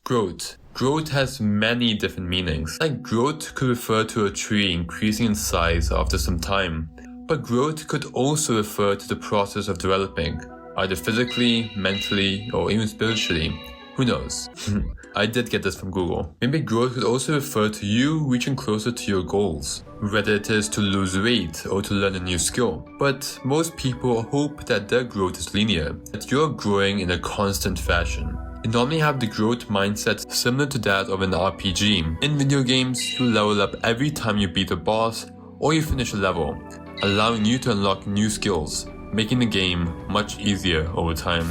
Growth. Growth has many different meanings. Like growth could refer to a tree increasing in size after some time, but growth could also refer to the process of developing, either physically, mentally, or even spiritually. Who knows? I did get this from Google. Maybe growth could also refer to you reaching closer to your goals, whether it is to lose weight or to learn a new skill. But most people hope that their growth is linear, that you're growing in a constant fashion. You normally have the growth mindset similar to that of an RPG. In video games, you level up every time you beat a boss or you finish a level, allowing you to unlock new skills, making the game much easier over time.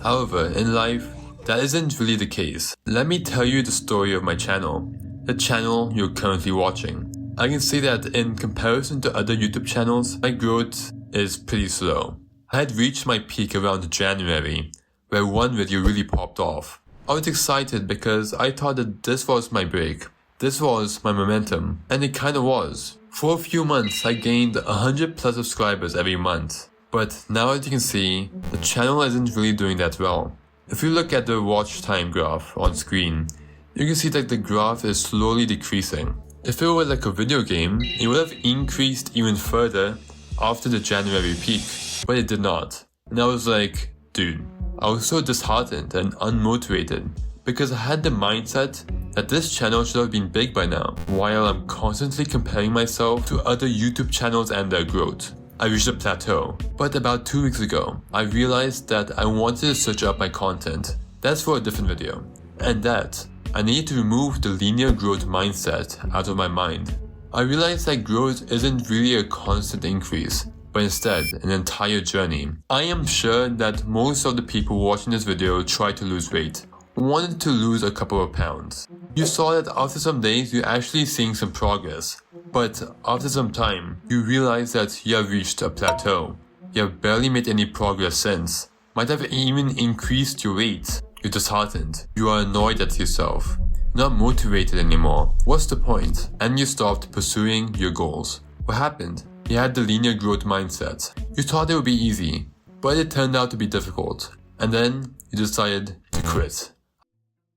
However, in life, that isn't really the case. Let me tell you the story of my channel, the channel you're currently watching. I can say that in comparison to other YouTube channels, my growth is pretty slow. I had reached my peak around January, where one video really popped off. I was excited because I thought that this was my break. This was my momentum, and it kinda was. For a few months, I gained 100 plus subscribers every month. But now as you can see, the channel isn't really doing that well. If you look at the watch time graph on screen, you can see that the graph is slowly decreasing. If it were like a video game, it would have increased even further after the January peak, but it did not. And I was like, dude, I was so disheartened and unmotivated because I had the mindset that this channel should have been big by now, while I'm constantly comparing myself to other YouTube channels and their growth. I reached a plateau, but about 2 weeks ago, I realized that I wanted to switch up my content. That's for a different video. And that, I needed to remove the linear growth mindset out of my mind. I realized that growth isn't really a constant increase, but instead an entire journey. I am sure that most of the people watching this video tried to lose weight, wanted to lose a couple of pounds. You saw that after some days you're actually seeing some progress, but after some time you realize that you have reached a plateau. You have barely made any progress since, might have even increased your weight. You're disheartened, you are annoyed at yourself, not motivated anymore. What's the point? And you stopped pursuing your goals. What happened? You had the linear growth mindset. You thought it would be easy, but it turned out to be difficult. And then you decided to quit.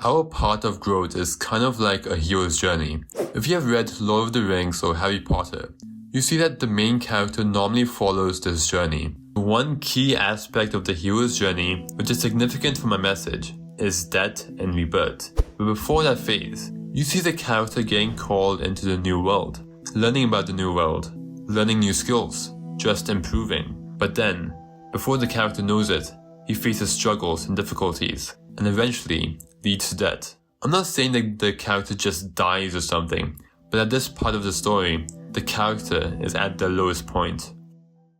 Our path of growth is kind of like a hero's journey. If you have read Lord of the Rings or Harry Potter, you see that the main character normally follows this journey. One key aspect of the hero's journey, which is significant for my message, is death and rebirth. But before that phase, you see the character getting called into the new world, learning about the new world, learning new skills, just improving. But then, before the character knows it, he faces struggles and difficulties, and eventually leads to death. I'm not saying that the character just dies or something, but at this part of the story, the character is at their lowest point.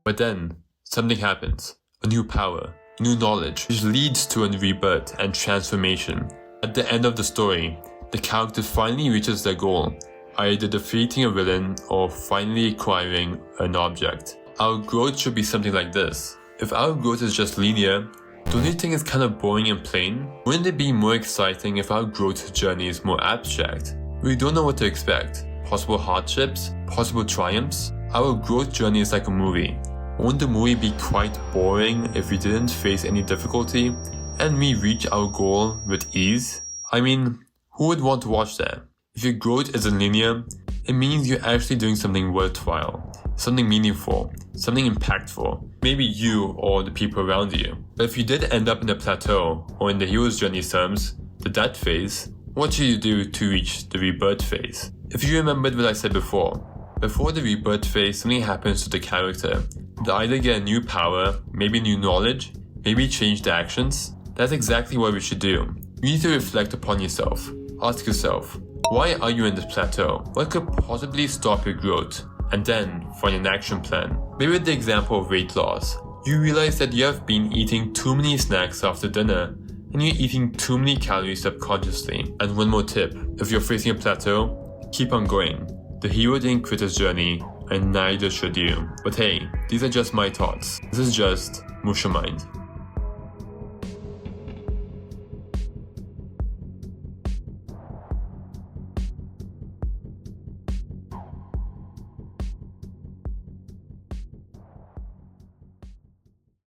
But then, something happens. A new power, new knowledge, which leads to a rebirth and transformation. At the end of the story, the character finally reaches their goal, either defeating a villain or finally acquiring an object. Our growth should be something like this. If our growth is just linear, don't you think it's kind of boring and plain? Wouldn't it be more exciting if our growth journey is more abstract? We don't know what to expect. Possible hardships? Possible triumphs? Our growth journey is like a movie. Wouldn't the movie be quite boring if we didn't face any difficulty and we reach our goal with ease? I mean, who would want to watch that? If your growth isn't linear, it means you're actually doing something worthwhile, something meaningful, something impactful, maybe you or the people around you. But if you did end up in a plateau, or in the hero's journey terms, the death phase, what should you do to reach the rebirth phase? If you remembered what I said before the rebirth phase, something happens to the character. They either get a new power, maybe new knowledge, maybe change their actions. That's exactly what we should do. You need to reflect upon yourself. Ask yourself, why are you in this plateau? What could possibly stop your growth? And then find an action plan. Maybe with the example of weight loss, you realize that you have been eating too many snacks after dinner and you're eating too many calories subconsciously. And one more tip, if you're facing a plateau, keep on going. The hero didn't quit his journey, and neither should you. But hey, these are just my thoughts. This is just MushaMind.